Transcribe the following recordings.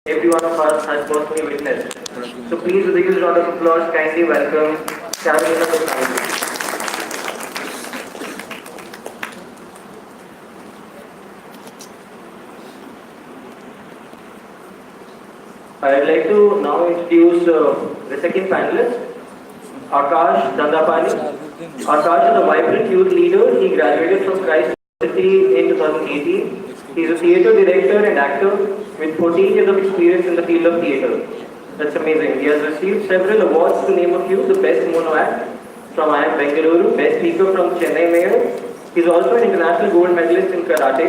every one of us has personally witnessed. So please, with a huge round of applause, kindly welcome Carolina to the panel. I'd like to now introduce the second panelist, Akash Dandapani. Akash is a vibrant youth leader. He graduated from Christ University in 2018. He is a theatre director and actor with 14 years of experience in the field of theatre. That's amazing. He has received several awards, to name a few: the Best Mono Act from IIM Bengaluru, Best Speaker from Chennai Mayor. He's also an international gold medalist in karate.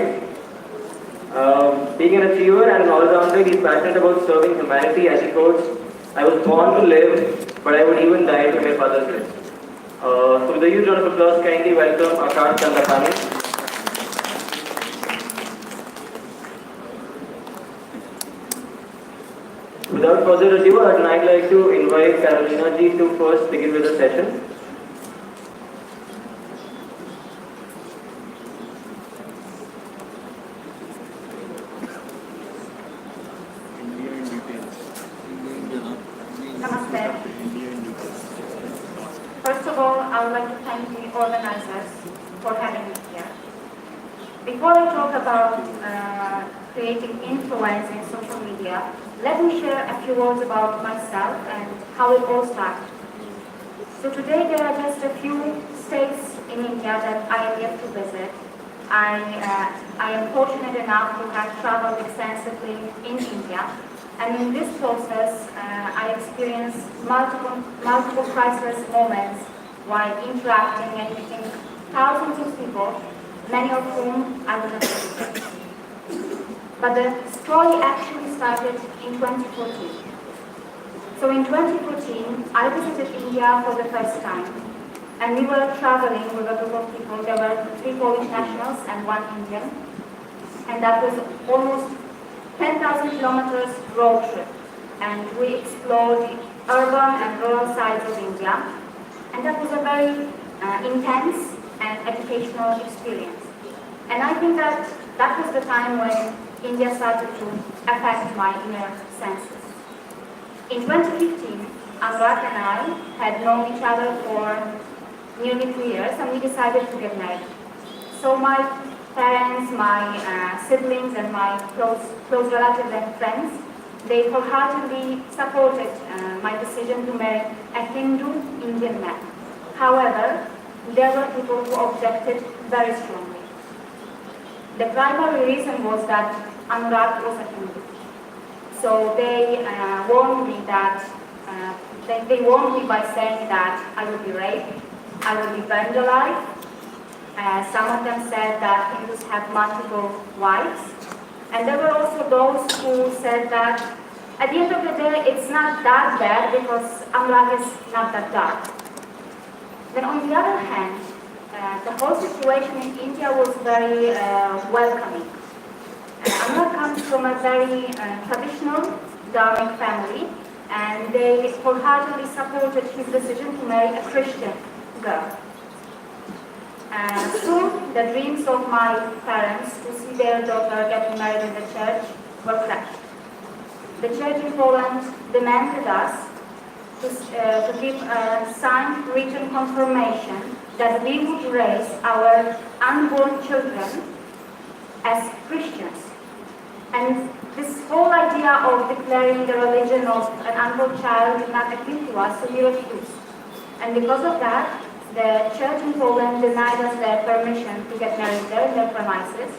Being an achiever and an all-rounder, he's passionate about serving humanity as he quotes, "I was born to live, but I would even die to help others live." So with a huge round of applause, kindly welcome Akash Dandapani. Without further ado, I'd like to invite Carolina ji to first begin with the session. First of all, I would like to thank the organizers for having me here. Before I talk about creating influence in social media, let me share a few words about myself and how it all started. So today there are just a few states in India that I am yet to visit. I am fortunate enough to have traveled extensively in India. And in this process, I experienced multiple priceless moments while interacting and meeting thousands of people, many of whom I would have visited. But the story actually started in 2014. So in 2014, I visited India for the first time. And we were traveling with a group of people. There were 3 Polish nationals and 1 Indian. And that was almost 10,000 kilometers road trip, and we explored the urban and rural sides of India, and that was a very intense and educational experience. And I think that was the time when India started to affect my inner senses. In 2015, Anurag and I had known each other for nearly 3 years, and we decided to get married. So my parents, my siblings, and my close relatives and friends, they wholeheartedly supported my decision to marry a Hindu Indian man. However, there were people who objected very strongly. The primary reason was that Anurag was a Hindu. So they warned me that they warned me by saying that I would be raped, I would be burned alive. Some of them said that Hindus have multiple wives. And there were also those who said that at the end of the day, it's not that bad because Anurag is not that dark. Then on the other hand, the whole situation in India was very welcoming. Anurag comes from a very traditional Dharmic family, and they wholeheartedly supported his decision to marry a Christian girl. Soon, the dreams of my parents to see their daughter getting married in the church were crushed. The church in Poland demanded us to give a signed written confirmation that we would raise our unborn children as Christians. And this whole idea of declaring the religion of an unborn child did not appeal to us, so we refused. And because of that, the church in Poland denied us their permission to get married there in their premises.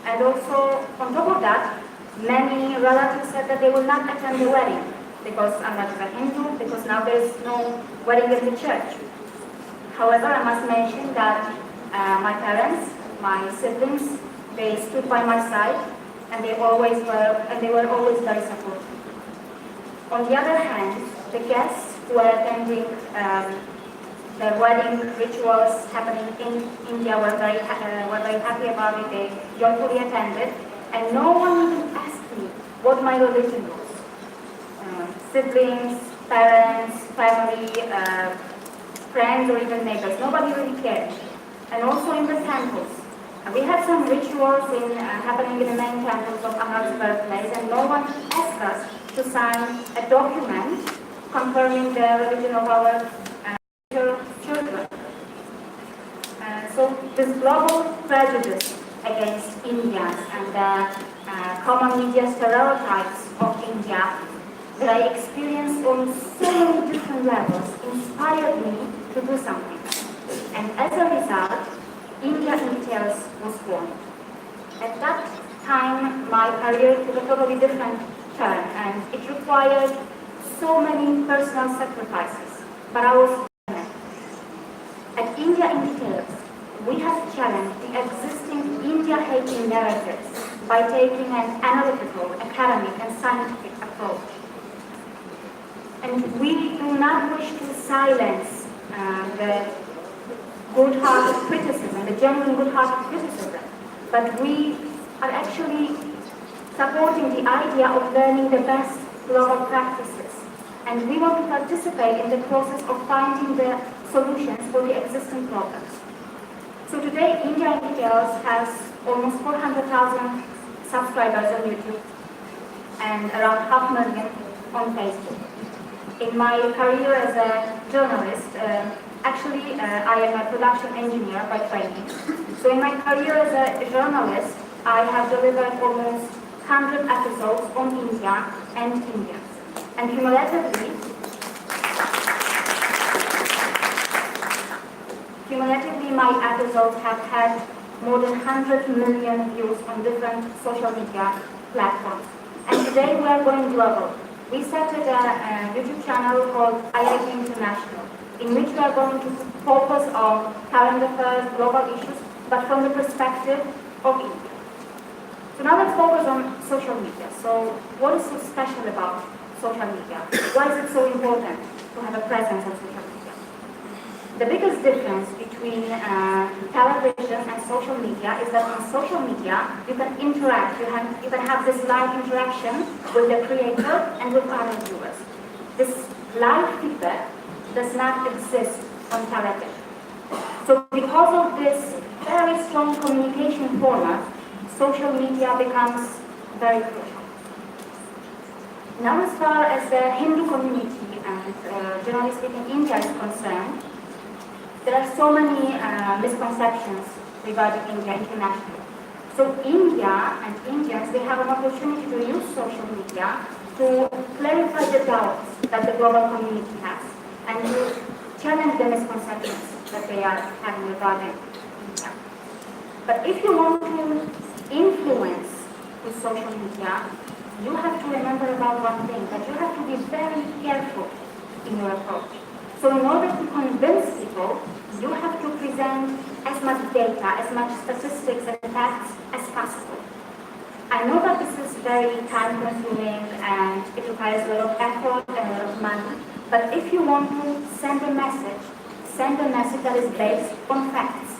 And also, on top of that, many relatives said that they will not attend the wedding because I'm not a Hindu, because now there is no wedding in the church. However, I must mention that my parents, my siblings, they stood by my side, and they were always very supportive. On the other hand, the guests who were attending the wedding rituals happening in India were very happy about it. They joyfully attended, and no one even asked me what my religion was. Siblings, parents, family, friends, or even neighbors, nobody really cared. And also in the temples, we had some rituals happening in the main temples of Anurag's birthplace, and no one asked us to sign a document confirming the religion of our children. So this global prejudice against Indians and the common media stereotypes of India that I experienced on so many different levels inspired me to do something. And as a result, India in Details was born. At that time, my career took a totally different turn, and it required so many personal sacrifices. But I was determined. At India in Details, we have challenged the existing India-hating narratives by taking an analytical, academic, and scientific approach. And we do not wish to silence the good-hearted criticism, the genuine good-hearted criticism, but we are actually supporting the idea of learning the best global practices. And we want to participate in the process of finding the solutions for the existing problems. So today, India in Details has almost 400,000 subscribers on YouTube and around 500,000 on Facebook. In my career as a journalist, I am a production engineer by training. So in my career as a journalist, I have delivered almost 100 episodes on India and Indians. And cumulatively, my episodes have had more than 100 million views on different social media platforms. And today we are going global. We started a YouTube channel called NHYC International, in which we are going to focus on current affairs, global issues, but from the perspective of India. So now let's focus on social media. So what is so special about social media? Why is it so important to have a presence on social media? The biggest difference between television and social media is that on social media you can interact, you can have this live interaction with the creator and with other viewers. This live feedback does not exist on television. So because of this very strong communication format, social media becomes very crucial. Now as far as the Hindu community and generally speaking India is concerned, there are so many misconceptions regarding India internationally. So India and Indians, they have an opportunity to use social media to clarify the doubts that the global community has and to challenge the misconceptions that they are having regarding India. But if you want to influence with social media, you have to remember about one thing, that you have to be very careful in your approach. So in order to convince people, you have to present as much data, as much statistics and facts as possible. I know that this is very time-consuming and it requires a lot of effort and a lot of money, but if you want to send a message that is based on facts.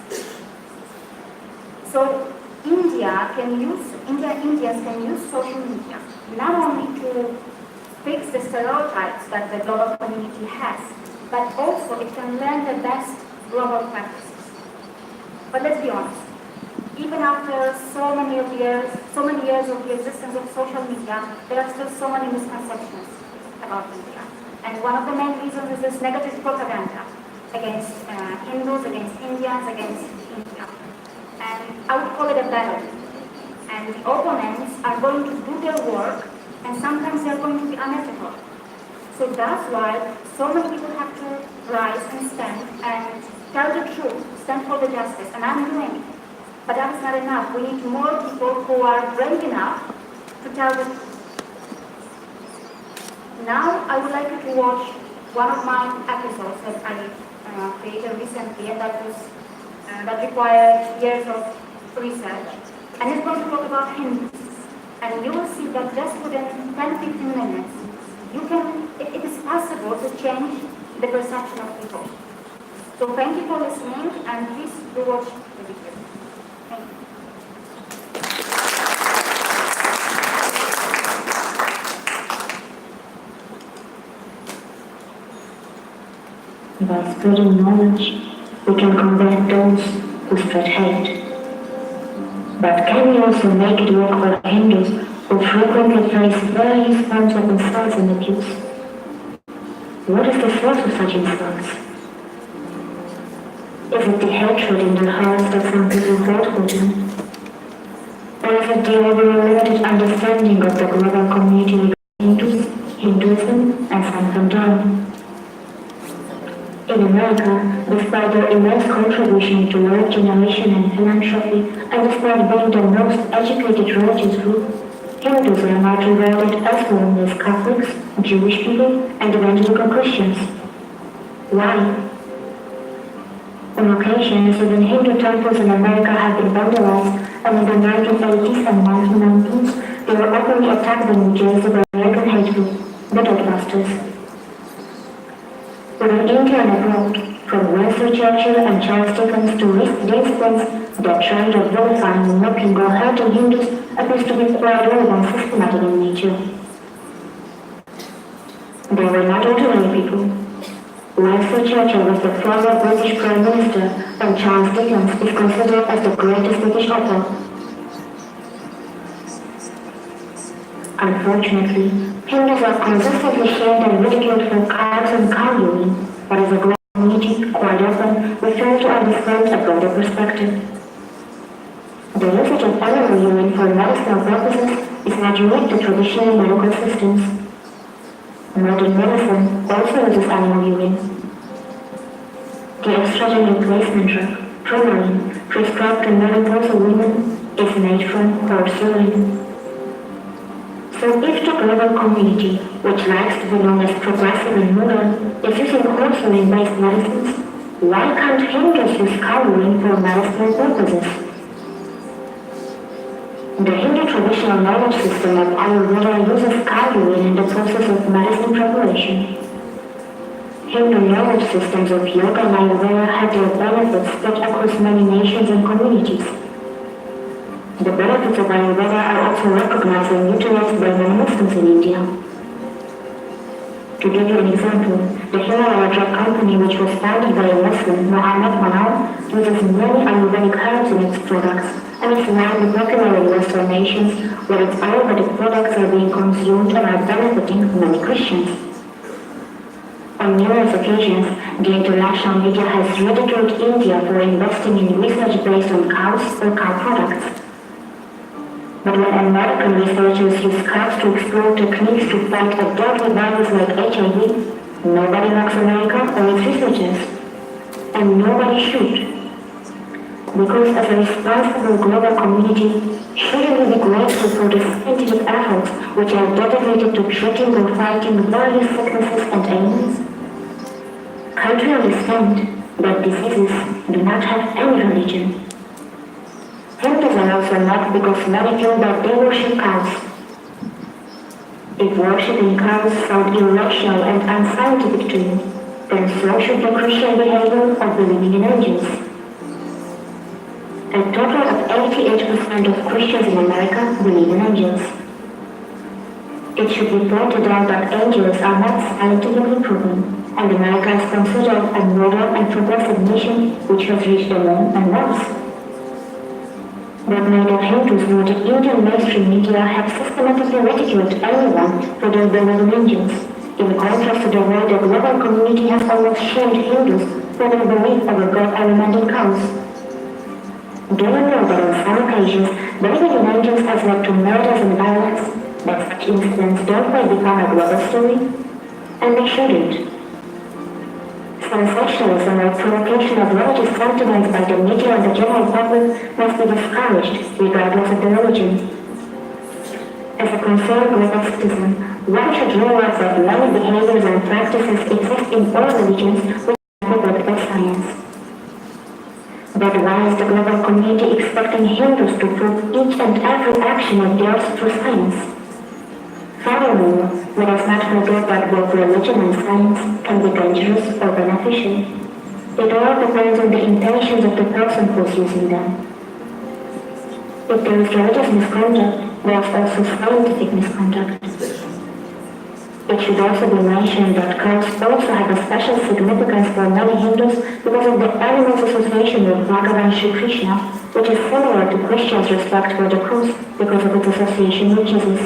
So Indians can use social media not only to fix the stereotypes that the global community has, but also it can learn the best global practices. But let's be honest, even after so many years of the existence of social media, there are still so many misconceptions about India. And one of the main reasons is this negative propaganda against Hindus, against Indians, against India. And I would call it a battle. And the opponents are going to do their work, and sometimes they're going to be unethical. So that's why so many people have to rise and stand and tell the truth, stand for the justice, and I'm doing it. But that is not enough. We need more people who are brave enough to tell the truth. Now I would like you to watch one of my episodes that I created recently, and that required years of research. And it's going to talk about Hindus. And you will see that just within 10-15 minutes, it is possible to change the perception of people. So thank you for listening, and please do watch the video. Thank you. By spreading knowledge, we can combat those who spread hate. But can we also make it work for Hindus who frequently face various forms of insults and abuse. What is the source of such insults? Is it the hatred in their hearts that some people vote for them? Or is it the overall limited understanding of the global community regarding Hinduism and Sankhardhan? In America, despite their immense contribution to world generation and philanthropy, and despite being the most educated religious group, Hindus are not regarded as only as Catholics, Jewish people, and evangelical Christians. Why? On occasions, even Hindu temples in America have been vandalized, and in the 1980s and 1990s, they were openly attacked in New Jersey by American hate group, the Dotbusters. Within India and abroad, from Winston Churchill and Charles Dickens to recent incidents, the trend of vilifying, mocking, or hurting Hindus appears to be quite old and systematic in nature. They were not ordinary people. Winston Churchill was the former British Prime Minister, and Charles Dickens is considered as the greatest British author. Unfortunately, Hindus are consistently shamed and ridiculed for cows and cow urine, but as a global community, quite often, we fail to understand a broader perspective. The usage of animal urine for medicinal purposes is not unique to traditional medical systems. Modern medicine also uses animal urine. The estrogen replacement drug, Premarin, prescribed to menopausal women, is made from horse urine. So if the global community, which likes to be known as progressive and modern, is using horse urine-based medicines, why can't Hindus use cow urine for medicinal purposes? The Hindu traditional knowledge system of Ayurveda uses cow urine in the process of medicine preparation. Hindu knowledge systems of yoga and Ayurveda have their benefits spread across many nations and communities. The benefits of Ayurveda are also recognized and utilized by non-Muslims in India. To give you an example, the Himalaya Drug Company, which was founded by a Muslim, Muhammad Manal, uses many Ayurvedic herbs in its products, and is now popular in Western nations where its Ayurvedic products are being consumed and are benefiting many Christians. On numerous occasions, the international media has ridiculed India for investing in research based on cows or cow products. But when American researchers use cows to explore techniques to fight a deadly virus like HIV, nobody likes America or its researchers. And nobody should. Because as a responsible global community, shouldn't we be grateful for the scientific efforts which are dedicated to treating or fighting various sicknesses and ailments? Can't we understand that diseases do not have any religion? Hindus are also not because many feel that they worship cows. If worshipping cows sound irrational and unscientific to you, then so should the Christian behavior of believing in angels. A total of 88% of Christians in America believe in angels. It should be pointed out that angels are not scientifically proven, and America is considered a modern and progressive nation which has reached the moon and Mars. But neither Hindus nor the Indian mainstream media have systematically ridiculed anyone for their belief in angels, in contrast to the way the global community has almost shamed Hindus for their belief of a god element in cows. Do you know that on some occasions, believing in angels has led to murders and violence, that such incidents don't quite become a global story? And they shouldn't. Sensationalism or provocation of religious sentiments by the media and the general public must be discouraged, regardless of the religion. As a concerned global citizen, one should realize that many behaviors and practices exist in all religions which are supported by science. But why is the global community expecting Hindus to prove each and every action of theirs through science? Furthermore, let us not forget that both religion and science can be dangerous or beneficial. It all depends on the intentions of the person who is using them. If there is religious misconduct, there is also scientific misconduct. It should also be mentioned that cows also have a special significance for many Hindus because of the animal's association with Bhagavan Sri Krishna, which is similar to Christians' respect for the cross because of its association with Jesus.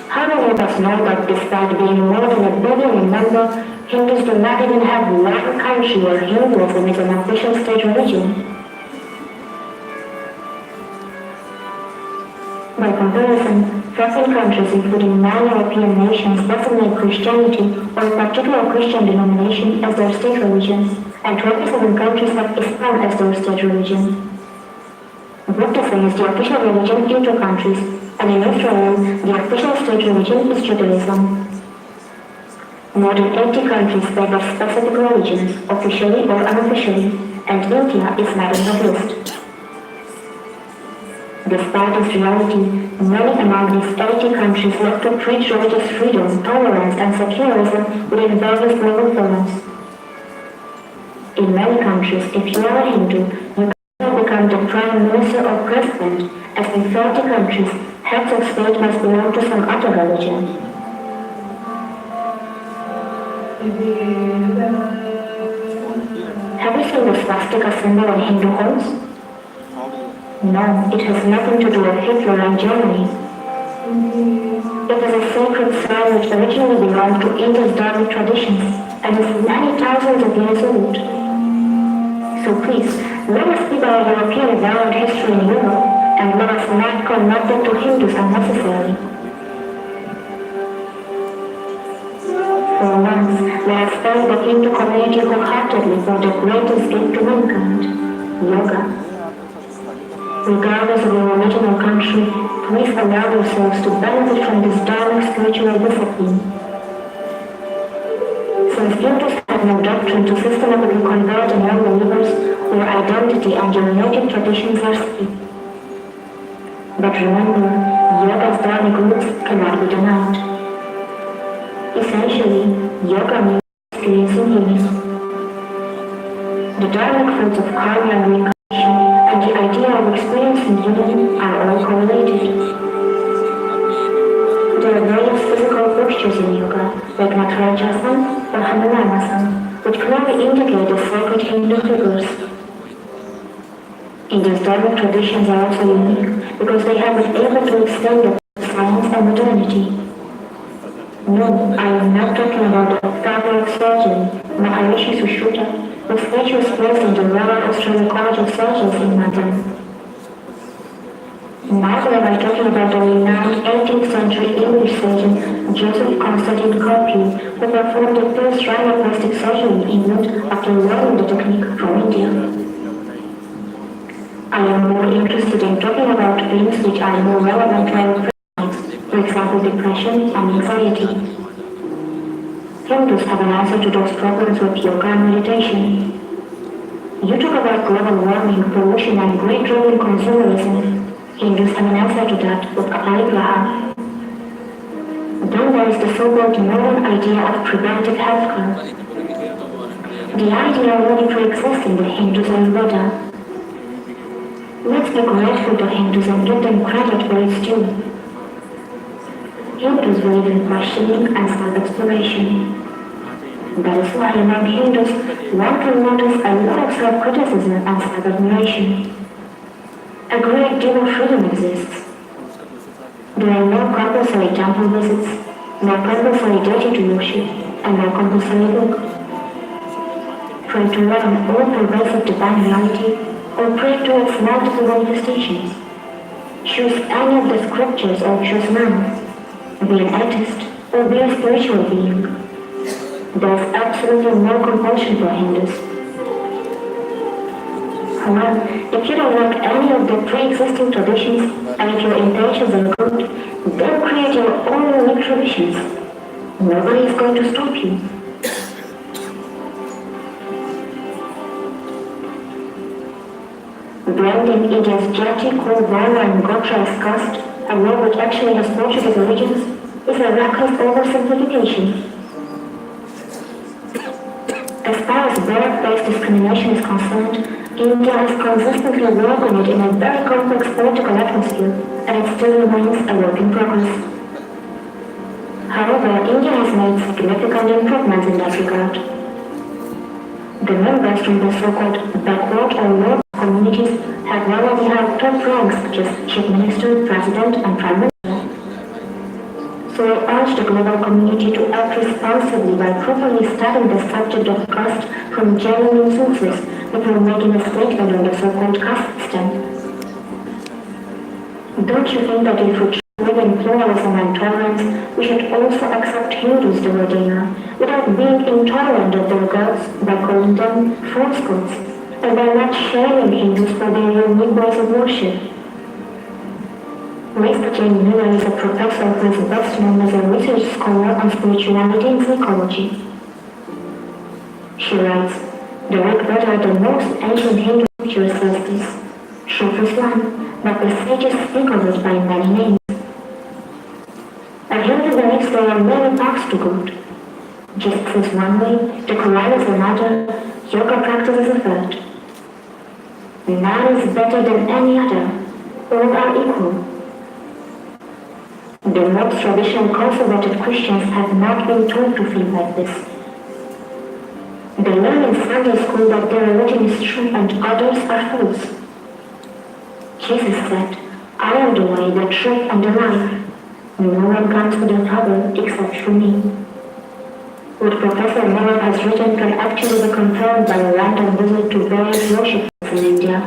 How many of us know that despite being more than 1 billion in number, Hindus do not even have one country where Hinduism is an official state religion? By comparison, 14 countries including 9 European nations designate Christianity or a particular Christian denomination as their state religion, and 27 countries have Islam as their state religion. Buddhism is the official religion in 2 countries, and in Israel, the official state religion is Judaism. More than 80 countries bear their specific religions, officially or unofficially, and India is not on the list. Despite this reality, many among these 80 countries look to preach religious freedom, tolerance, and secularism within various legal forms. In many countries, if you are a Hindu, you can become the prime minister or president, as in 30 countries, heads of state must belong to some other religion. Have you seen the swastika symbol in Hindu homes? No, it has nothing to do with Hitler and Germany. It is a sacred sign which originally belonged to India's Dharmic traditions and is many thousands of years old. So please, let us keep our European violent history in Europe and let us not connect it to Hindus unnecessarily. For once, let us thank the Hindu community wholeheartedly for the greatest gift to mankind, yoga. Regardless of your original country, please allow yourselves to benefit from this dharmic spiritual discipline. Since Hindus have no doctrine to systematically convert the non-believers, your identity and your native traditions are safe. But remember, yoga's dharmic roots cannot be denied. Essentially, yoga means experiencing healing. The dharmic fruits of karma and reincarnation and the idea of experiencing healing are all correlated. There are various physical postures in yoga, like Natarajasana or Hanumanasana, which clearly indicate the sacred Hindu figures. India's dharmic traditions are also unique because they have been able to extend the science and modernity. No, I am not talking about the father of surgery, Maharishi Sushruta, whose statue is placed in the Royal Australian College of Surgeons in London. Neither am I talking about the renowned 18th century English surgeon Joseph Constantine Copley, who performed the first rhinoplastic surgery in England after learning the technique from India. I am more interested in talking about things which are more relevant to our lives, for example depression and anxiety. Hindus have an answer to those problems with yoga and meditation. You talk about global warming, pollution, and greed-driven consumerism. Hindus have an answer to that with aparigraha. Then there is the so-called modern idea of preventive healthcare. The idea already pre-exists in the Hindus Ayurveda. Let's be grateful to Hindus and give them credit for its due. Hindus believe in questioning and self-exploration. That is why among Hindus, one can notice a lot of self-criticism and self-admiration. A great deal of freedom exists. There are no compulsory temple visits, no compulsory deity to worship, and no compulsory book. Pray to learn all-pervasive divine reality, or pray to its multiple manifestations. Choose any of the scriptures or choose none. Be an atheist or be a spiritual being. There is absolutely no compulsion for Hindus. However, if you don't like any of the pre-existing traditions and if your intentions are good, then create your own unique traditions. Nobody is going to stop you. Blending India's Jati, Kurvana and Gotra as caste, a word which actually has Portuguese origins, is a reckless oversimplification. As far as birth-based discrimination is concerned, India has consistently worked on it in a very complex political atmosphere, and it still remains a work in progress. However, India has made significant improvements in that regard. The members from the so-called backward or low communities have already held top ranks such as chief minister, president, and prime minister. So I urge the global community to act responsibly by properly studying the subject of caste from genuine sources before making a statement on the so-called caste system. Don't you think that if we live in pluralism and tolerance, we should also accept Hindus the way they are, without being intolerant of their gods by calling them false gods, and by not shaming Hindus for their unique ways of worship? Mr. Jane Miller is a professor who is best known as a research scholar on spirituality and psychology. She writes, the Rig Veda, the most ancient Hindu scripture, says this: truth is one, but the sages speak of it by many names. A Hindu believes there are many paths to God. Jesus is one way, the Quran is another, yoga practice is a third. None is better than any other, all are equal. The most traditional conservative Christians have not been taught to feel like this. They learn in Sunday school that their religion is true and others are false. Jesus said, I am the way, the truth, and the life. No one comes to the Father except through me. What Professor Miller has written can actually be confirmed by a random visit to various worship in India.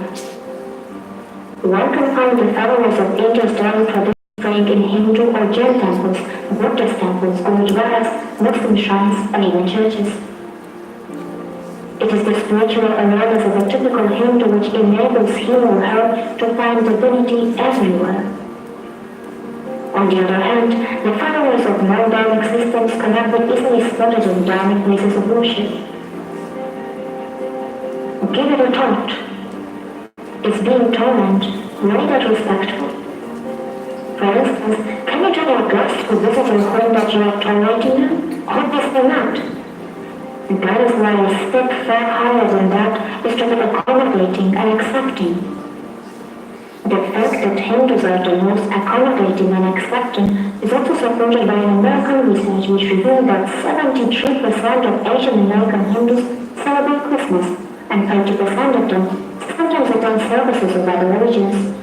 One can find the followers of India's daily tradition praying in Hindu or Jain temples, Buddhist temples, Gurdwaras, Muslim shrines, and even churches. It is the spiritual awareness of a typical Hindu which enables him or her to find divinity everywhere. On the other hand, the followers of non-dharmic systems cannot be easily spotted in dharmic places of worship. Give it a thought. Is being tolerant really that respectful? For instance, can you tell your guests who visit your home that you are tolerating them? Obviously not. That is why a step far higher than that is to be accommodating and accepting. The fact that Hindus are the most accommodating and accepting is also supported by an American research which revealed that 73% of Asian American Hindus celebrate Christmas, and 20% of them sometimes attend services of other religions.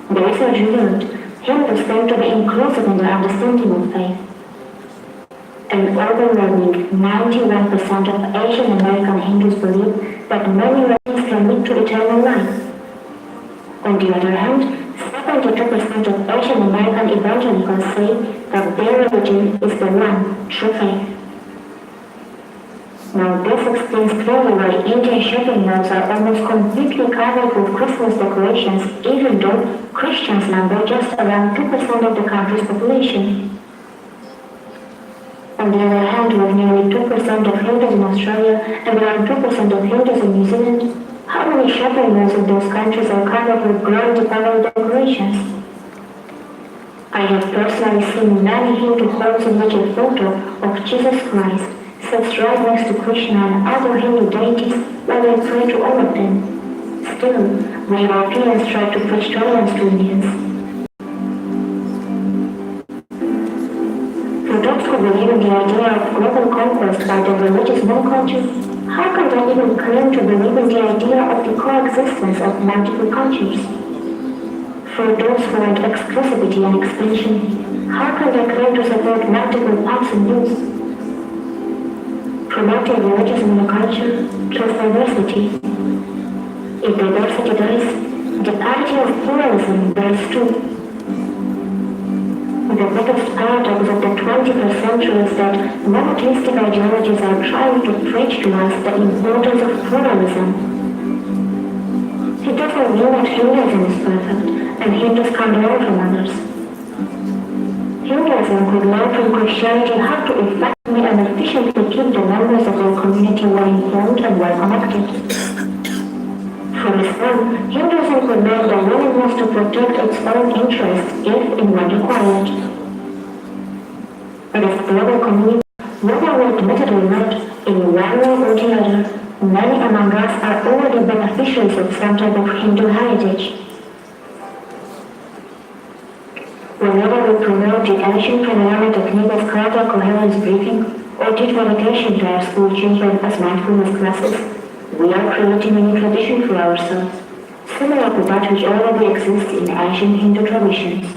The research revealed Hindus tend to be inclusive in their understanding of faith. An overwhelming 91% of Asian American Hindus believe that many religions can lead to eternal life. On the other hand, 72% of Asian American evangelicals say that their religion is the one, true faith. Now this explains clearly why Indian shopping malls are almost completely covered with Christmas decorations, even though Christians number just around 2% of the country's population. On the other hand, with nearly 2% of Hindus in Australia and around 2% of Hindus in New Zealand, how many shopping malls in those countries are covered with grand Deepavali decorations? I have personally seen many Hindu homes in which a photo of Jesus Christ sits right next to Krishna and other Hindu deities while they pray to all of them. Still, we Europeans try to preach tolerance to Indians. For those who believe in the idea of global conquest by the religious monoculture, how can they even claim to believe in the idea of the coexistence of multiple cultures? For those who want exclusivity and expansion, how can they claim to support multiple paths and views? Promoting religious monoculture kills diversity. If diversity dies, the idea of pluralism dies too. The biggest paradox of the 21st century is that monotheistic ideologies are trying to preach to us the importance of pluralism. It doesn't mean that Hinduism is perfect, and Hindus can't learn from others. Hinduism could learn from Christianity how to effectively and efficiently keep the members of their community well informed and well connected. From Islam, Hinduism could learn the willingness to protect its own interests if and when required. But as a global community, whether we admit it or not, in one way or the other, many among us are already beneficiaries of some type of Hindu heritage. Whenever we promote the ancient pranayama technique of cardiac coherence breathing, or teach meditation to our school children as mindfulness classes, We are creating a new tradition for ourselves, similar to that which already exists in ancient Hindu traditions.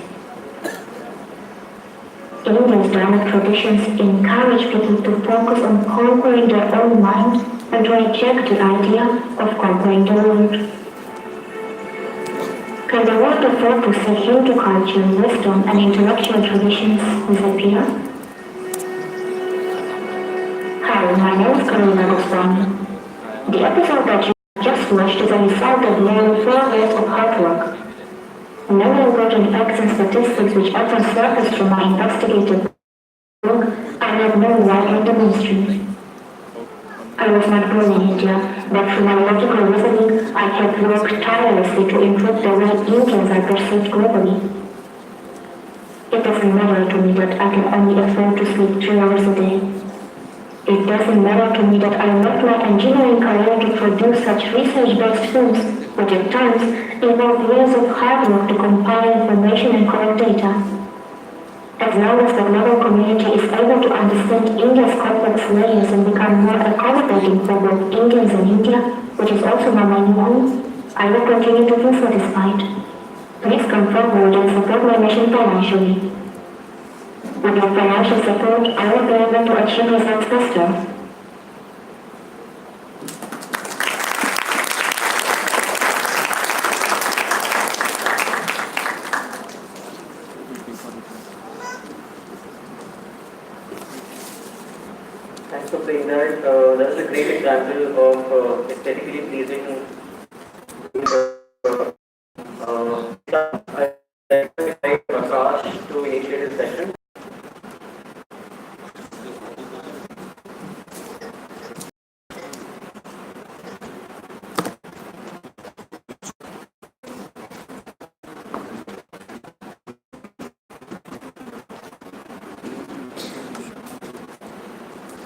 India's Dharmic traditions encourage people to focus on conquering their own mind and to reject the idea of conquering the world. Can the world afford to see Hindu culture, wisdom, and intellectual traditions disappear? Hi, my name is Karina Goswami. The episode that you just watched is a result of nearly 4 years of hard work. Many important facts and statistics which often surfaced from my investigative work are not known widely in the mainstream. I was not born in India, but through my logical reasoning, I have worked tirelessly to improve the way Indians are perceived globally. It doesn't matter to me that I can only afford to sleep 3 hours a day. It doesn't matter to me that I left my engineering career to produce such research-based films, which at times involve years of hard work to compile information and collect data. As long as the global community is able to understand India's complex layers and become more accommodating for both Indians and India, which is also my main home, I will continue to feel satisfied. Please come forward and support my mission financially. With your financial support, I will be able to achieve results faster. Thanks for saying that. That's a great example of aesthetically pleasing. I like Prakash to initiate his session.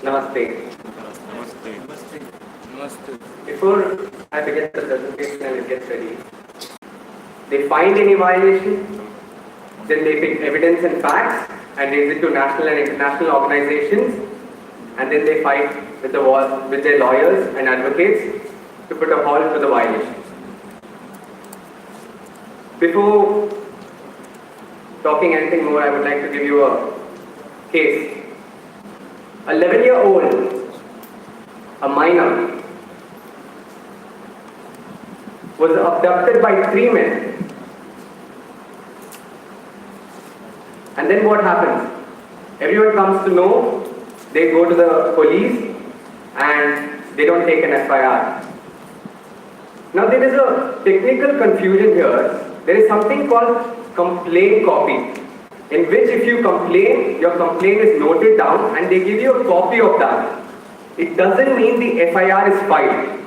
Namaste. Before I begin the presentation and it gets ready, they find any violation, then they pick evidence and facts and raise it to national and international organizations, and then they fight with their lawyers and advocates to put a halt to the violations. Before talking anything more, I would like to give you a case. 11-year-old, a minor, was abducted by 3 men. And then what happens? Everyone comes to know, they go to the police and they don't take an FIR. Now there is a technical confusion here. There is something called complaint copy, in which if you complain, your complaint is noted down and they give you a copy of that. It doesn't mean the FIR is filed.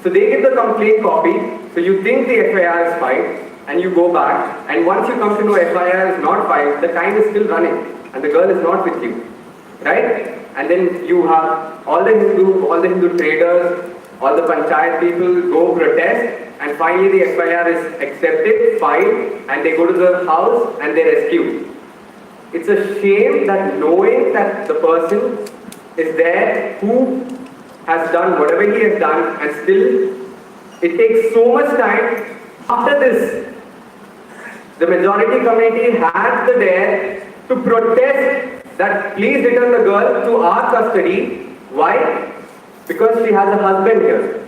So they give the complaint copy, so you think the FIR is filed, and you go back, and once you come to know FIR is not filed, the time is still running, and the girl is not with you, right? And then you have all the Hindu traders, all the panchayat people go protest, and finally the FIR is accepted, filed, and they go to the house and they rescue. It's a shame that knowing that the person is there who has done whatever he has done, and still it takes so much time. After this, the majority community had the dare to protest that please return the girl to our custody. Why? Because she has a husband here.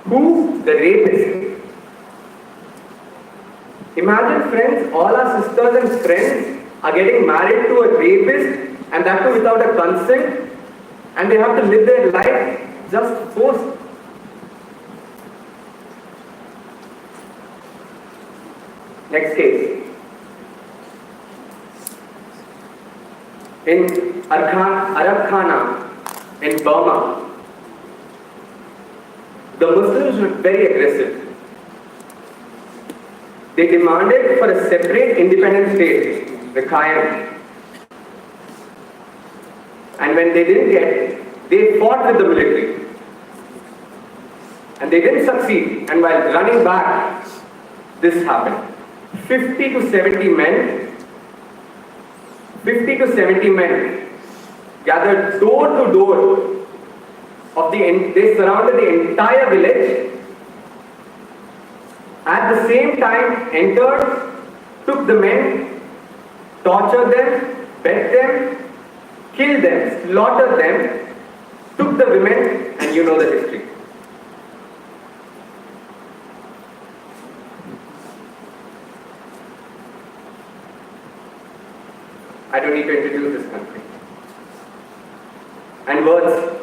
Who? The rapist. Imagine, friends, all our sisters and friends are getting married to a rapist, and that too without a consent, and they have to live their life just forced. Next case. In Arab Khana, in Burma, the Muslims were very aggressive. They demanded for a separate independent state, the Khayyam. And when they didn't get, they fought with the military. And they didn't succeed. And while running back, this happened. 50 to 70 men gathered door to door they surrounded the entire village. At the same time, entered, took the men, tortured them, beat them, killed them, slaughtered them, took the women, and you know the history. I don't need to introduce this country. And words.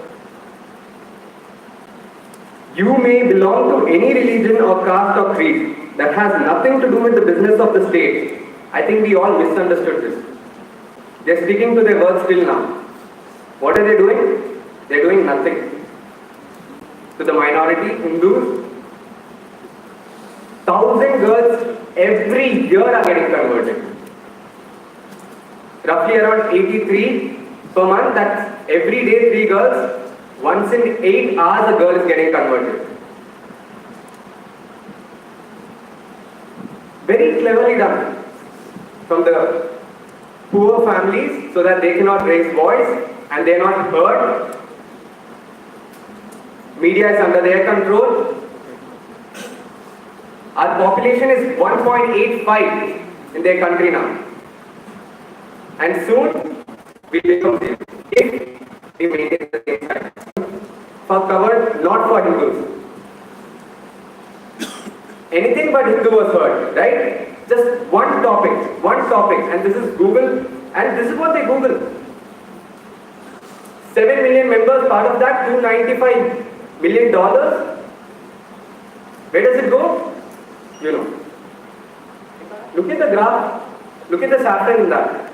You may belong to any religion or caste or creed that has nothing to do with the business of the state. I think we all misunderstood this. They're sticking to their words till now. What are they doing? They're doing nothing. To the minority, Hindus, 1,000 girls every year are getting converted. Roughly around 83 per month, that's every day 3 girls. Once in 8 hours, a girl is getting converted. Very cleverly done from the poor families so that they cannot raise voice and they are not heard. Media is under their control. Our population is 1.85 in their country now. And soon we become zero if we maintain the same size. For covered, not for Hindus. Anything but Hindu was heard, right? Just one topic, and this is Google, and this is what they Google. 7 million members, part of that, $295 million. Where does it go? You know. Look at the graph, look at the saffron in that.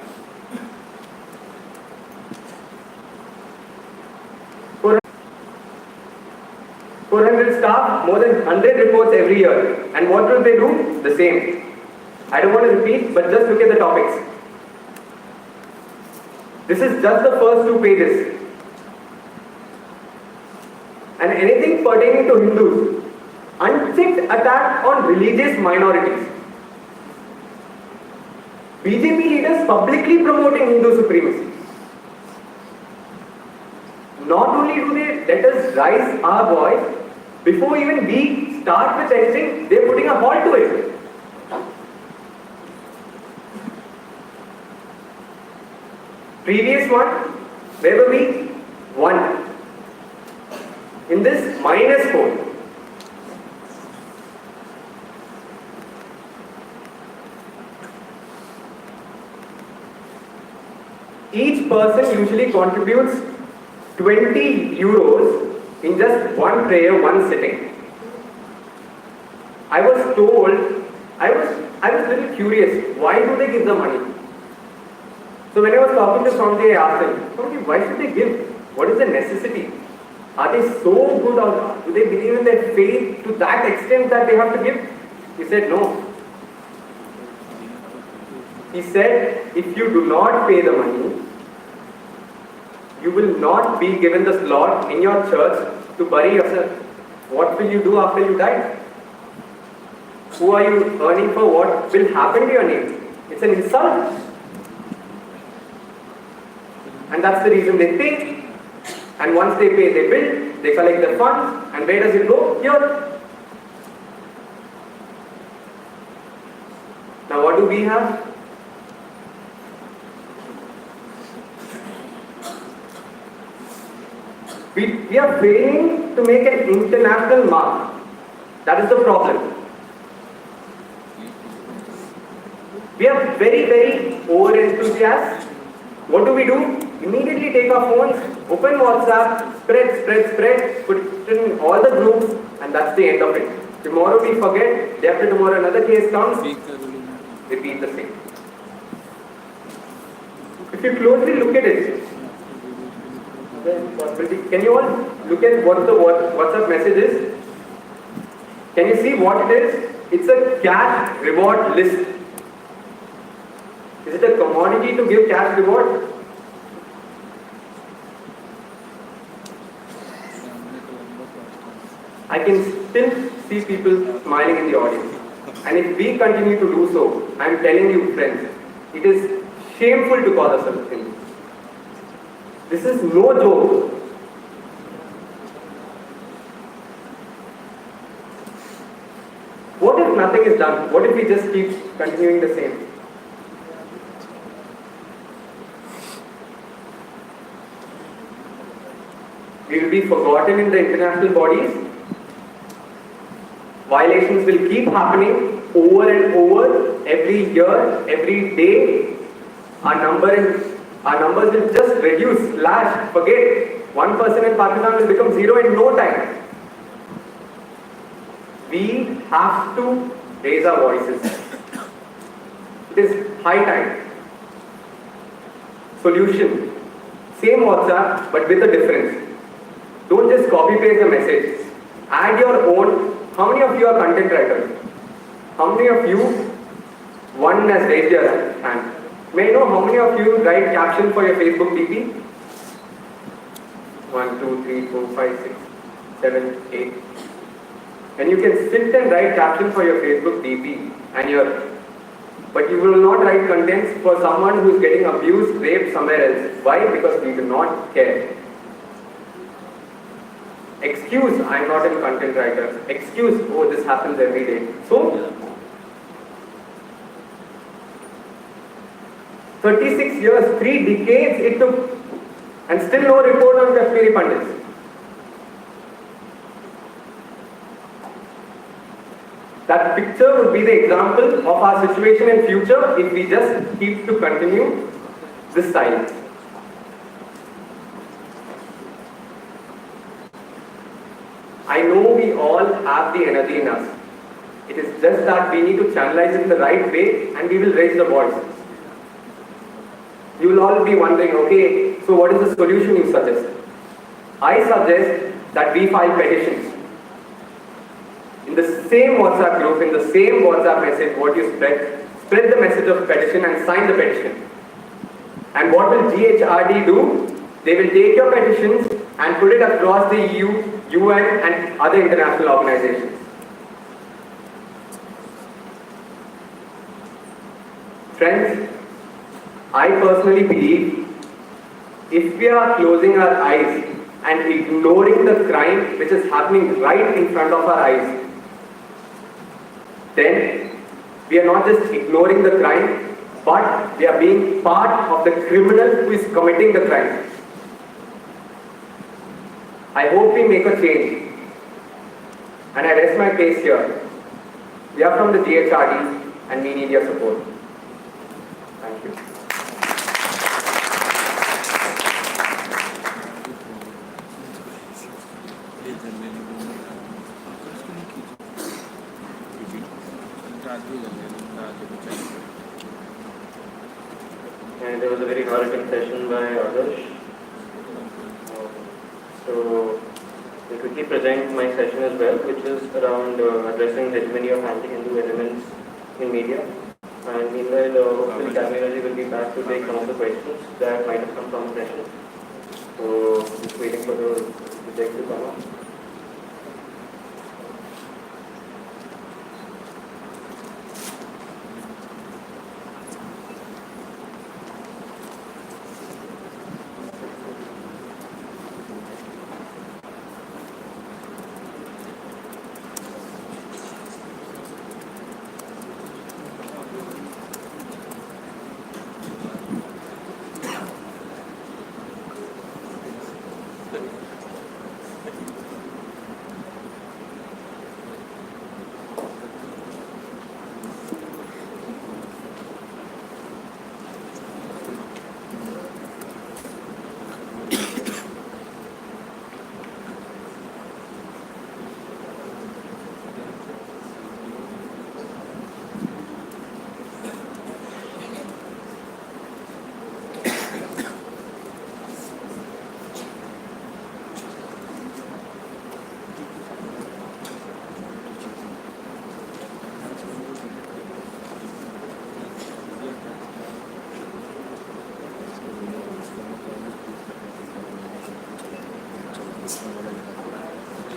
400 staff, more than 100 reports every year. And what will they do? The same. I don't want to repeat, but just look at the topics. This is just the first 2 pages. And anything pertaining to Hindus, unchecked attack on religious minorities. BJP leaders publicly promoting Hindu supremacy. Not only do they let us raise our voice, before even we start with anything, they're putting a halt to it. Previous one, where were we? 1. In this, -4. Each person usually contributes 20 euros in just one prayer, one sitting. I was told, I was a little curious, why do they give the money? So when I was talking to Sanjay, I asked him, why should they give? What is the necessity? Are they so good or do they believe in their faith to that extent that they have to give? He said, no. He said, if you do not pay the money, you will not be given the slot in your church to bury yourself. What will you do after you die? Who are you earning for? What will happen to your name? It's an insult. And that's the reason they pay. And once they pay, they build, they collect the funds, and where does it go? Here. Now what do we have? We are failing to make an international mark. That is the problem. We are very, very over-enthusiastic. What do? Immediately take our phones, open WhatsApp, spread, put it in all the groups, and that's the end of it. Tomorrow we forget, day after tomorrow another case comes, repeat the same. If you closely look at it, can you all look at what the WhatsApp message is? Can you see what it is? It's a cash reward list. Is it a commodity to give cash reward? I can still see people smiling in the audience. And if we continue to do so, I am telling you friends, it is shameful to call us a Hindus. This is no joke. recording is done. What if we just keep continuing the same? We will be forgotten in the international bodies. Violations will keep happening over and over every year, every day. Our numbers will just reduce, slash, forget. 1% in Pakistan will become zero in no time. We have to raise our voices. It is high time. Solution. Same WhatsApp, but with a difference. Don't just copy paste the message. Add your own. How many of you are content writers? How many of you? One has raised your hand. May I know how many of you write caption for your Facebook DP? 1, 2, 3, 4, 5, 6, 7, 8. And you can sit and write caption for your Facebook DP but you will not write contents for someone who is getting abused, raped somewhere else. Why? Because we do not care. Excuse, I am not a content writer. Excuse, oh, this happens every day. So, 36 years, 3 decades it took, and still no report on Kashmiri Pandits. That picture would be the example of our situation in future if we just keep to continue this silence. I know we all have the energy in us. It is just that we need to channelize it in the right way and we will raise the voice. You will all be wondering, okay, so what is the solution you suggest? I suggest that we file petitions. In the same WhatsApp group, in the same WhatsApp message, what you spread the message of petition and sign the petition. And what will GHRD do? They will take your petitions and put it across the EU, UN and other international organizations. Friends, I personally believe if we are closing our eyes and ignoring the crime which is happening right in front of our eyes, then we are not just ignoring the crime, but we are being part of the criminal who is committing the crime. I hope we make a change. And I rest my case here. We are from the GHRD and we need your support. Thank you. And there was a very hard-hitting session by Adarsh. So, I quickly present my session as well, which is around addressing hegemony of anti-Hindu elements in media. And meanwhile, hopefully Kamiraji will be back to take some of the questions that might have come from the session. So, just waiting for the project to come up.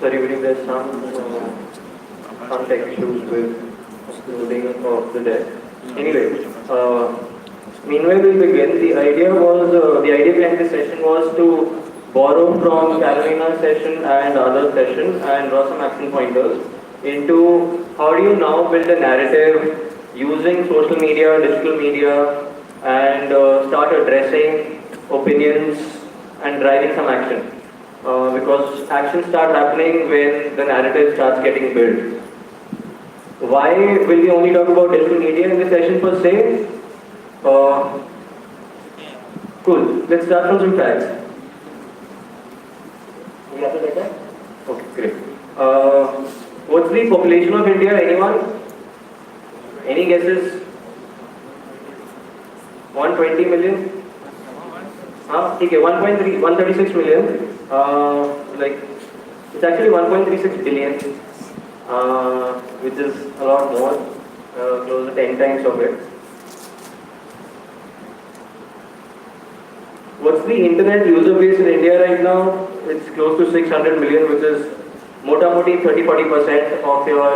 Sorry, we there's some tech issues with loading of the deck. Anyway, meanwhile we'll begin. The idea behind this session was to borrow from Carolina's session and other session and draw some action pointers into how do you now build a narrative using social media, digital media, and start addressing opinions and driving some action? Because action starts happening when the narrative starts getting built. Why will we only talk about digital media in this session per se? Cool. Let's start from some facts. You have to take that? Okay, great. What's the population of India? Anyone? Any guesses? 120 million? Okay, 136 million. Like, it's actually 1.36 billion, which is a lot more, close to 10 times of it. What's the internet user base in India right now? It's close to 600 million, which is mota-moti 30-40% of your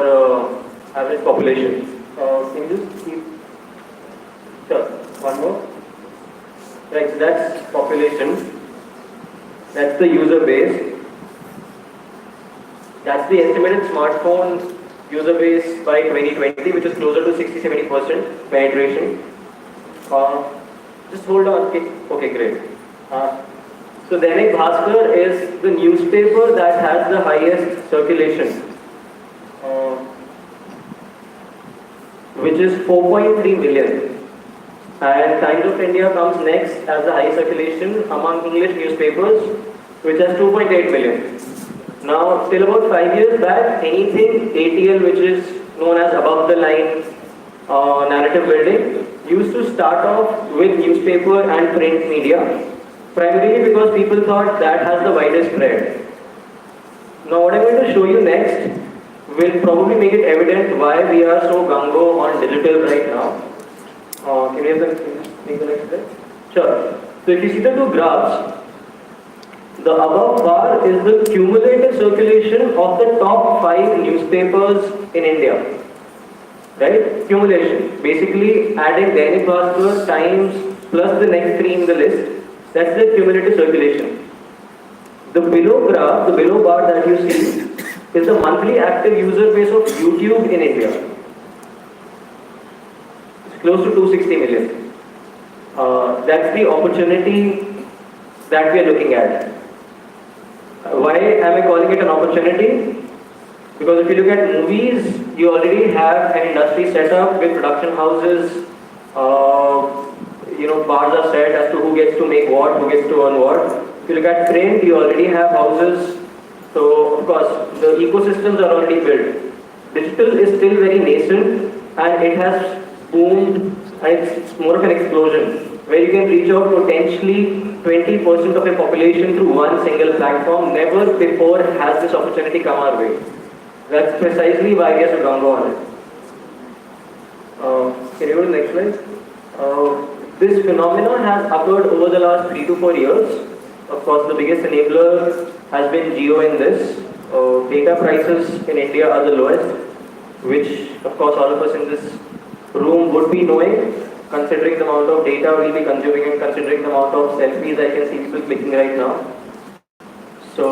average population. Can you just keep? Sure. One more. Right, so that's population. That's the user base. That's the estimated smartphone user base by 2020, which is closer to 60-70% penetration. Just hold on. Okay, great. So Dainik Bhaskar is the newspaper that has the highest circulation, which is 4.3 million. And Times of India comes next as the highest circulation among English newspapers, which has 2.8 million. Now, till about 5 years back, anything ATL, which is known as above the line narrative building, used to start off with newspaper and print media, primarily because people thought that has the widest spread. Now, what I'm going to show you next will probably make it evident why we are so gung-ho on digital right now. Can you make the next slide? Sure. So if you see the two graphs, the above bar is the cumulative circulation of the top 5 newspapers in India. Right? Cumulation. Basically adding Dainik Bhaskar, Times, plus the next 3 in the list. That's the cumulative circulation. The below graph, the below bar that you see, is the monthly active user base of YouTube in India. Close to 260 million. That's the opportunity that we are looking at. Why am I calling it an opportunity? Because if you look at movies, you already have an industry set up with production houses. Bars are set as to who gets to make what, who gets to earn what. If you look at print, you already have houses. So, of course, the ecosystems are already built. Digital is still very nascent and it has boomed, and it's more of an explosion where you can reach out potentially 20% of a population through one single platform. Never before has this opportunity come our way. That's precisely why we are so gung-ho on it. Can you go to the next slide? This phenomenon has occurred over the last 3 to 4 years. Of course, the biggest enabler has been Jio in this. Data prices in India are the lowest, which of course all of us in this room would be knowing, considering the amount of data we'll be consuming and considering the amount of selfies I can see people clicking right now. So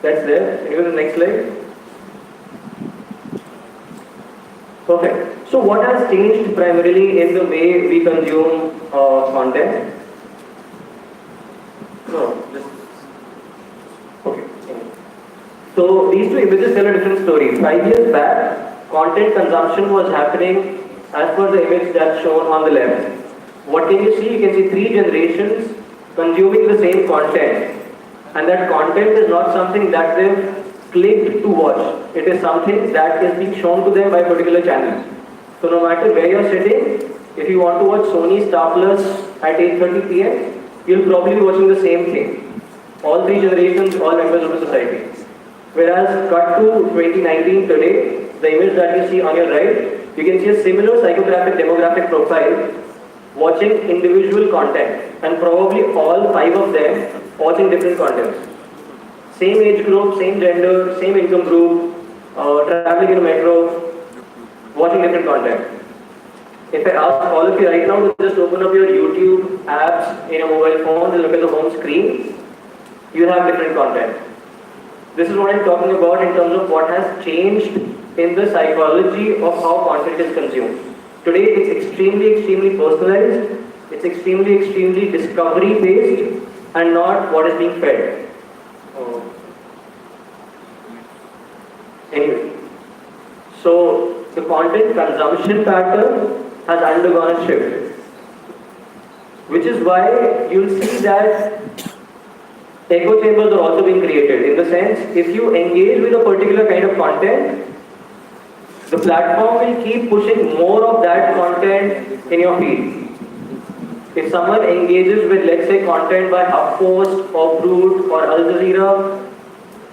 that's there. Can you go to the next slide? Perfect. So what has changed primarily in the way we consume content? No, just okay. So these two images tell a different story. 5 years back, content consumption was happening as per the image that's shown on the left. What can you see? You can see 3 generations consuming the same content. And that content is not something that they've clicked to watch. It is something that is being shown to them by particular channels. So no matter where you're sitting, if you want to watch Sony Star Plus at 8:30 p.m., you'll probably be watching the same thing. All 3 generations, all members of the society. Whereas cut to 2019 today, the image that you see on your right, you can see a similar psychographic demographic profile watching individual content, and probably all 5 of them watching different contents. Same age group, same gender, same income group, traveling in a metro, watching different content. If I ask all of you right now to just open up your YouTube apps in a mobile phone and look at the home screen, you have different content. This is what I'm talking about in terms of what has changed in the psychology of how content is consumed. Today it's extremely personalized, it's extremely discovery based and not what is being fed. Anyway, so the content consumption pattern has undergone a shift, which is why you'll see that echo chambers are also being created. In the sense, if you engage with a particular kind of content, the platform will keep pushing more of that content in your feed. If someone engages with, let's say, content by HuffPost or Brute or Al Jazeera,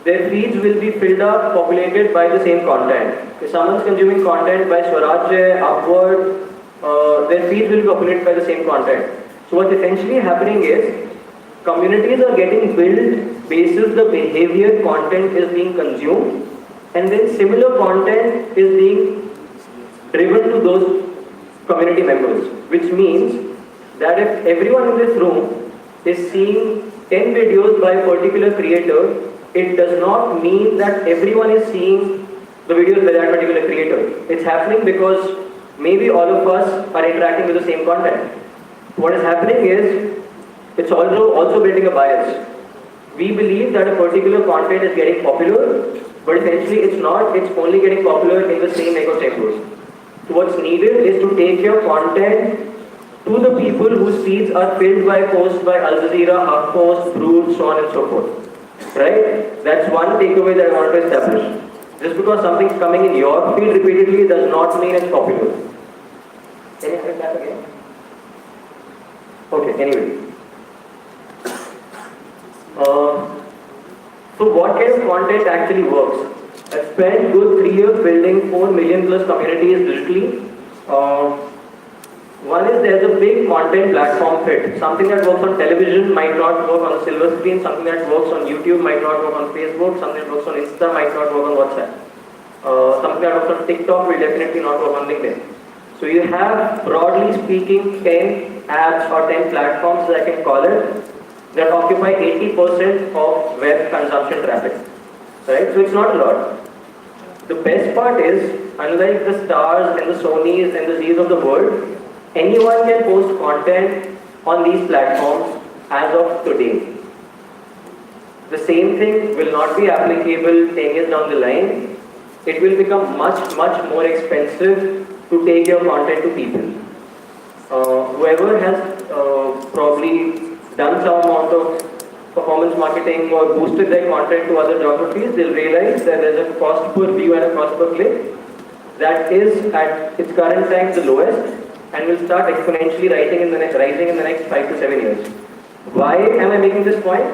their feeds will be filled up, populated by the same content. If someone's consuming content by Swarajya, Upward, their feeds will be populated by the same content. So what's essentially happening is, communities are getting built basis the behavior content is being consumed, and then similar content is being driven to those community members, which means that if everyone in this room is seeing 10 videos by a particular creator, it does not mean that everyone is seeing the videos by that particular creator. It's happening because maybe all of us are interacting with the same content. What is happening is, it's also building a bias. We believe that a particular content is getting popular, but essentially it's not, it's only getting popular in the same echo chambers. So what's needed is to take your content to the people whose feeds are filled by posts by Al Jazeera, HuffPost, Brute, so on and so forth. Right? That's one takeaway that I want to establish. Just because something's coming in your feed repeatedly does not mean it's popular. Can you say that again? Okay, anyway. So what kind of content actually works? I've spent good 3 years building 4 million plus communities digitally. One is there's a big content platform fit. Something that works on television might not work on a silver screen, something that works on YouTube might not work on Facebook, something that works on Insta might not work on WhatsApp. Something that works on TikTok will definitely not work on LinkedIn. So you have, broadly speaking, 10 apps or 10 platforms, as I can call it, that occupy 80% of web consumption traffic. Right? So it's not a lot. The best part is, unlike the Stars and the Sonys and the Z's of the world, anyone can post content on these platforms as of today. The same thing will not be applicable 10 years down the line. It will become much more expensive to take your content to people. Whoever has probably done some amount of performance marketing or boosted their content to other geographies, they'll realize that there's a cost per view and a cost per click that is at its current time the lowest, and will start exponentially rising in the next 5 to 7 years. Why am I making this point?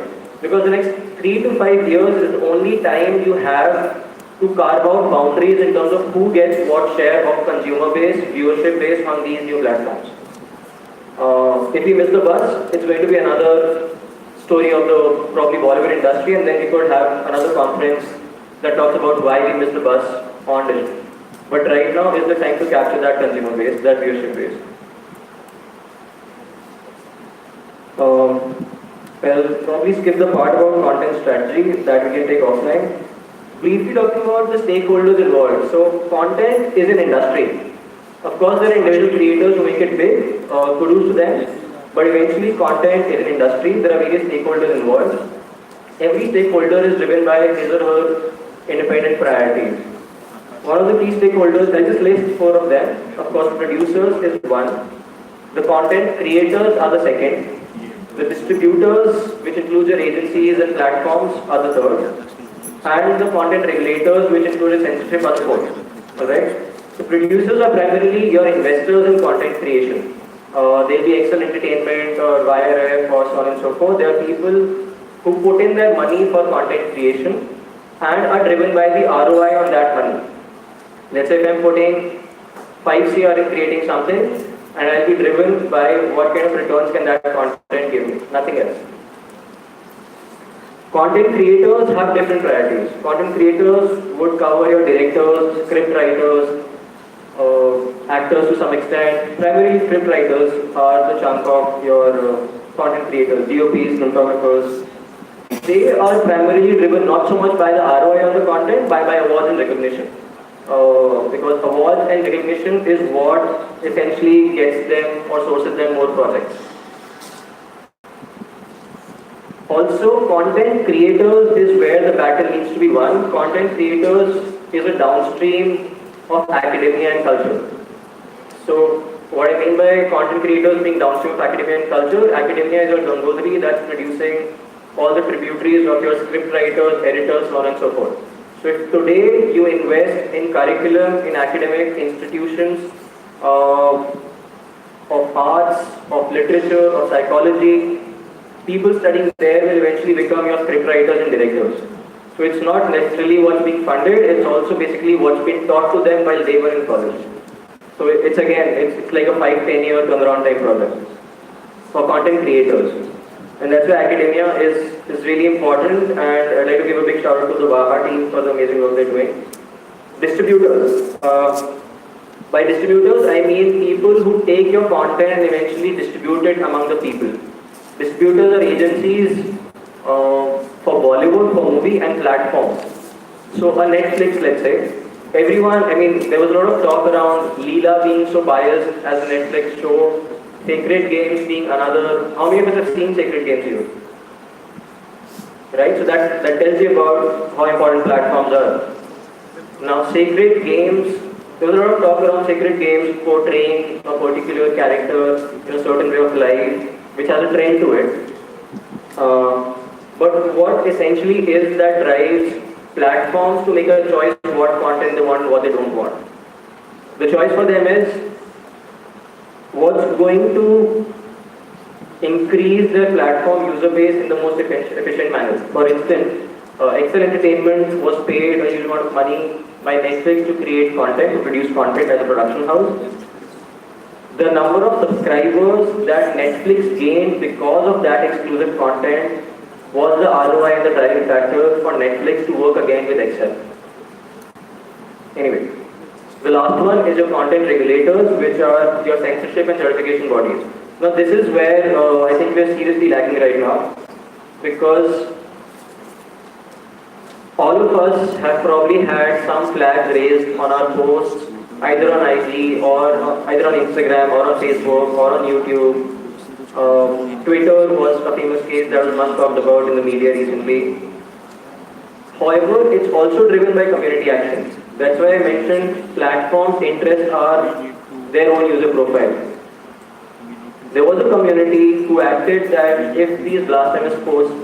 Because the next 3 to 5 years is the only time you have to carve out boundaries in terms of who gets what share of consumer base, viewership base on these new platforms. If we miss the bus, it's going to be another story of the probably Bollywood industry, and then we could have another conference that talks about why we missed the bus on digital. But right now is the time to capture that consumer base, that viewership base. I'll probably skip the part about content strategy that we can take offline. Briefly talking about the stakeholders involved. So content is an industry. Of course, there are individual creators who make it big, kudos to them. But eventually, content is an industry. There are various stakeholders involved. Every stakeholder is driven by his or her independent priorities. One of the key stakeholders, I just list 4 of them. Of course, producers is one. The content creators are the second. The distributors, which includes your agencies and platforms, are the third. And the content regulators, which include censorship, are the fourth. Alright? The producers are primarily your investors in content creation. They'll be Excel Entertainment or YRF or so on and so forth. They are people who put in their money for content creation and are driven by the ROI on that money. Let's say if I'm putting 5 CR in creating something, and I'll be driven by what kind of returns can that content give me, nothing else. Content creators have different priorities. Content creators would cover your directors, script writers, actors to some extent. Primarily script writers are the chunk of your content creators, DOPs, cinematographers. They are primarily driven not so much by the ROI on the content, but by awards and recognition. because awards and recognition is what essentially gets them or sources them more projects. Also, content creators is where the battle needs to be won. Content creators is a downstream of academia and culture. So, what I mean by content creators being downstream of academia and culture, academia is your Gangotri that's producing all the tributaries of your script writers, editors, so on and so forth. So, if today you invest in curriculum, in academic institutions of arts, of literature, of psychology, people studying there will eventually become your script writers and directors. So it's not necessarily what's being funded, it's also basically what's been taught to them while they were in college. So it's like a 5-10 year turnaround time project for content creators. And that's why academia is really important, and I'd like to give a big shout out to the Baha team for the amazing work they're doing. Distributors. By distributors, I mean people who take your content and eventually distribute it among the people. Distributors are agencies for Bollywood, for movie and platforms. So a Netflix, let's say, there was a lot of talk around Leela being so biased as a Netflix show, Sacred Games being another. How many of us have seen Sacred Games here? Right? So that tells you about how important platforms are. Now, Sacred Games, there was a lot of talk around Sacred Games portraying a particular character in a certain way of life, which has a trend to it. But what essentially is that drives platforms to make a choice of what content they want and what they don't want. The choice for them is what's going to increase their platform user base in the most efficient manner. For instance, Excel Entertainment was paid a huge amount of money by Netflix to create content, to produce content as a production house. The number of subscribers that Netflix gained because of that exclusive content was the ROI and the driving factor for Netflix to work again with Excel. Anyway, the last one is your content regulators, which are your censorship and certification bodies. Now this is where I think we are seriously lacking right now, because all of us have probably had some flags raised on our posts, either on IG or either on Instagram or on Facebook or on YouTube. Twitter was a famous case that was much talked about in the media recently. However, it's also driven by community actions. That's why I mentioned platforms' interests are their own user profile. There was a community who acted that if these blasphemous posts,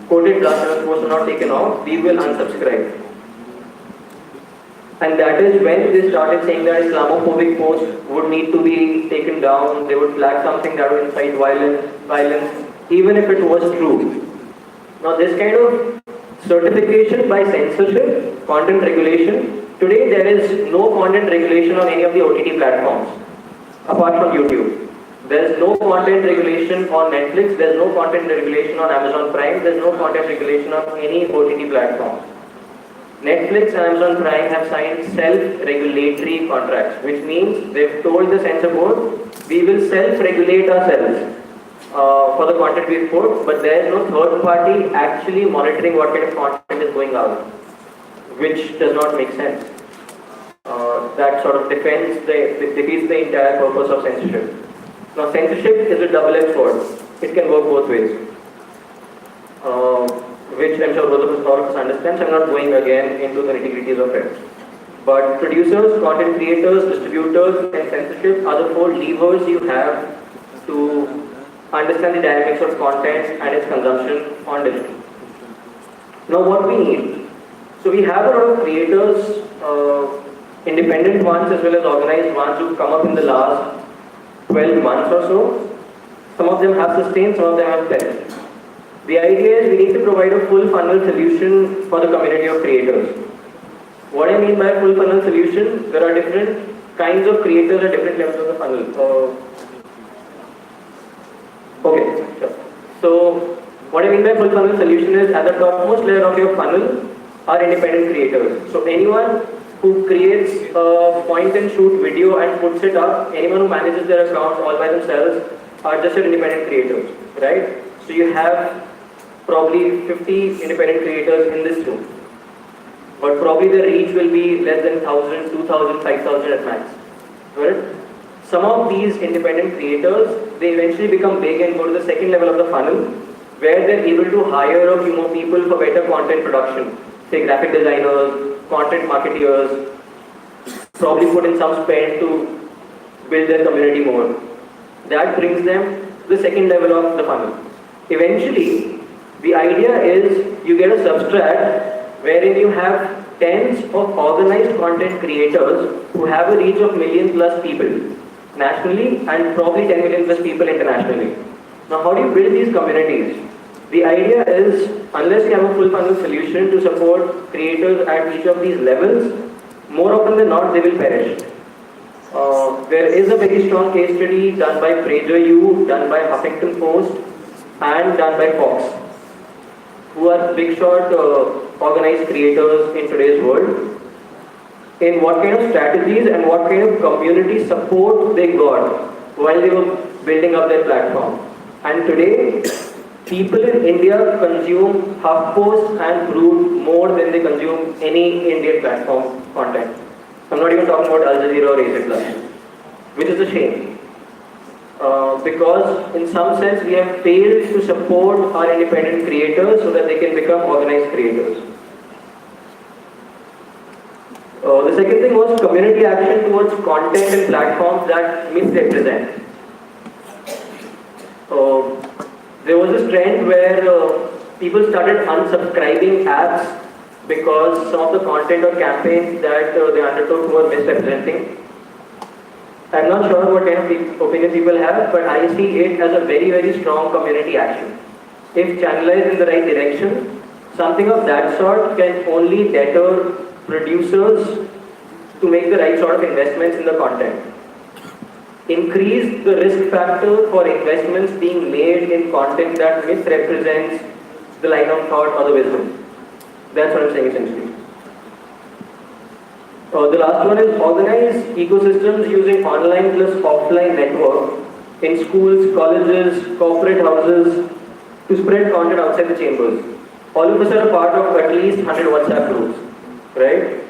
quoted blasphemous posts are not taken off, we will unsubscribe. And that is when they started saying that Islamophobic posts would need to be taken down, they would flag something that would incite violence, even if it was true. Now this kind of certification by censorship, content regulation, today there is no content regulation on any of the OTT platforms, apart from YouTube. There's no content regulation on Netflix, there's no content regulation on Amazon Prime, there's no content regulation on any OTT platform. Netflix and Amazon Prime have signed self-regulatory contracts, which means they've told the censor board, we will self-regulate ourselves for the content we put, but there is no third party actually monitoring what kind of content is going out, which does not make sense. That sort of defeats the entire purpose of censorship. Now, censorship is a double-edged sword. It can work both ways, which I'm sure all of us understand. So I'm not going again into the nitty-gritties of it. But producers, content creators, distributors, and censorship are the 4 levers you have to understand the dynamics of content and its consumption on digital. Now, what we need. So we have a lot of creators, independent ones as well as organized ones who've come up in the last 12 months or so. Some of them have sustained, some of them have perished. The idea is we need to provide a full funnel solution for the community of creators. What I mean by full funnel solution, there are different kinds of creators at different levels of the funnel. Okay, sure. So what I mean by full funnel solution is at the topmost layer of your funnel are independent creators. So anyone who creates a point and shoot video and puts it up, anyone who manages their account all by themselves are just your independent creators, right? So you have probably 50 independent creators in this room. but probably the reach will be less than 1,000, 2,000, 5,000 at max. Right? Some of these independent creators, they eventually become big and go to the second level of the funnel, where they're able to hire a few more people for better content production, say graphic designers, content marketeers, probably put in some spend to build their community more. That brings them to the second level of the funnel. Eventually, the idea is you get a substrat wherein you have tens of organized content creators who have a reach of million plus people nationally and probably 10 million plus people internationally. Now, how do you build these communities? The idea is, unless you have a full funnel solution to support creators at each of these levels, more often than not, they will perish. There is a very strong case study done by PragerU, done by Huffington Post, and done by Fox, who are big shot organized creators in today's world, in what kind of strategies and what kind of community support they got while they were building up their platform. And today, people in India consume HuffPost and Brood more than they consume any Indian platform content. I'm not even talking about Al Jazeera or AC Plus, which is a shame. Because in some sense we have failed to support our independent creators so that they can become organized creators. The second thing was community action towards content and platforms that misrepresent. There was this trend where people started unsubscribing apps because some of the content or campaigns that they undertook were misrepresenting. I'm not sure what kind of opinion people have, but I see it as a very, very strong community action. If channelized in the right direction, something of that sort can only deter producers to make the right sort of investments in the content. Increase the risk factor for investments being made in content that misrepresents the line of thought or the wisdom. That's what I'm saying essentially. The last one is organize ecosystems using online plus offline network in schools, colleges, corporate houses to spread content outside the chambers. All of us are a part of at least 100 WhatsApp groups, right?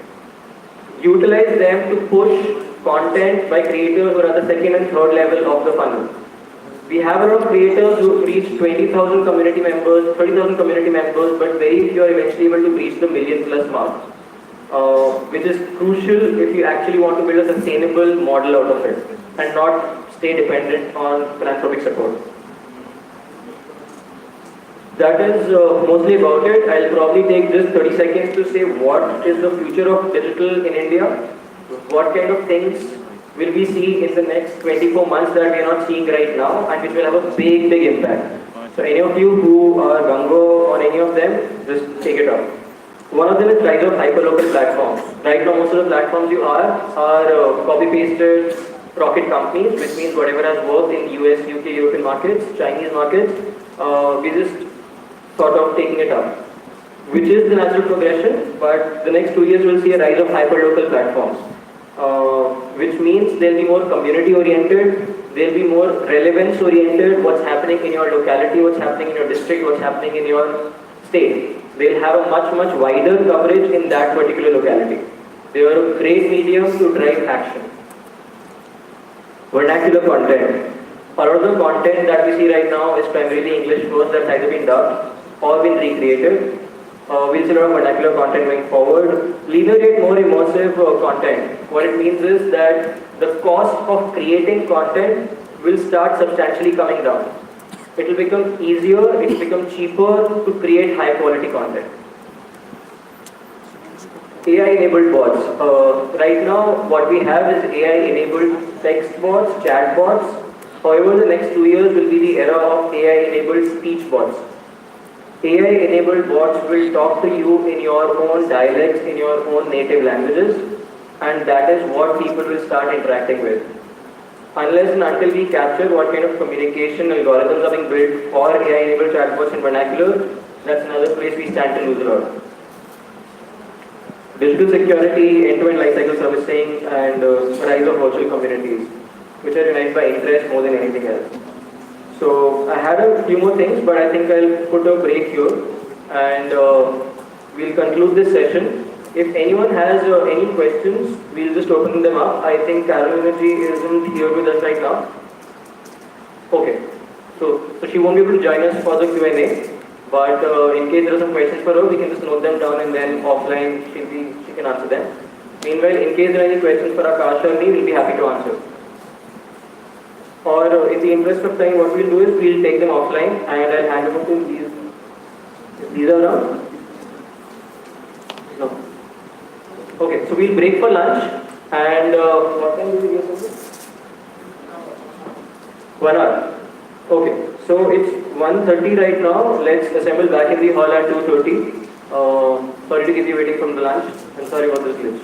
Utilize them to push content by creators who are at the second and third level of the funnel. We have a lot of creators who reach 20,000 community members, 30,000 community members, but very few are eventually able to reach the million plus mark, which is crucial if you actually want to build a sustainable model out of it and not stay dependent on philanthropic support. That is mostly about it. I'll probably take just 30 seconds to say what is the future of digital in India, what kind of things will we see in the next 24 months that we are not seeing right now and which will have a big, big impact. So any of you who are gung-ho on any of them, just take it up. One of them is rise of hyperlocal platforms. Right now most of the platforms you are copy-pasted rocket companies, which means whatever has worked in US, UK, European markets, Chinese markets, we just sort of taking it up, which is the natural progression, but the next 2 years we'll see a rise of hyperlocal platforms, which means they'll be more community oriented, they'll be more relevance oriented, what's happening in your locality, what's happening in your district, what's happening in your state. They'll have a much, much wider coverage in that particular locality. They are a great medium to drive action. Vernacular content. A lot of the content that we see right now is primarily English first, that's either been dubbed or been recreated. We'll see a lot of vernacular content going forward. Linear yet more immersive content. What it means is that the cost of creating content will start substantially coming down. It will become easier, it will become cheaper to create high quality content. AI enabled bots. Right now what we have is AI enabled text bots, chat bots. However, the next 2 years will be the era of AI enabled speech bots. AI enabled bots will talk to you in your own dialects, in your own native languages, and that is what people will start interacting with. Unless and until we capture what kind of communication algorithms are being built for AI enabled chatbots in vernacular, that's another place we stand to lose a lot. Digital security, end-to-end lifecycle servicing, and rise of virtual communities, which are united by interest more than anything else. So I had a few more things, but I think I'll put a break here and we'll conclude this session If anyone has any questions, we'll just open them up. I think Carolina G isn't here with us right now. Okay, so she won't be able to join us for the Q&A, but in case there are some questions for her, we can just note them down and then offline she can answer them. Meanwhile, in case there are any questions for Akash or me, we'll be happy to answer. Or in the interest of time, what we'll do is we'll take them offline and I'll hand over to these. These are around? No. Okay, so we'll break for lunch and what time will we get over? 1 hour. Okay, so it's 1:30 right now. Let's assemble back in the hall at 2:30. Sorry to keep you waiting from the lunch and sorry about this glitch.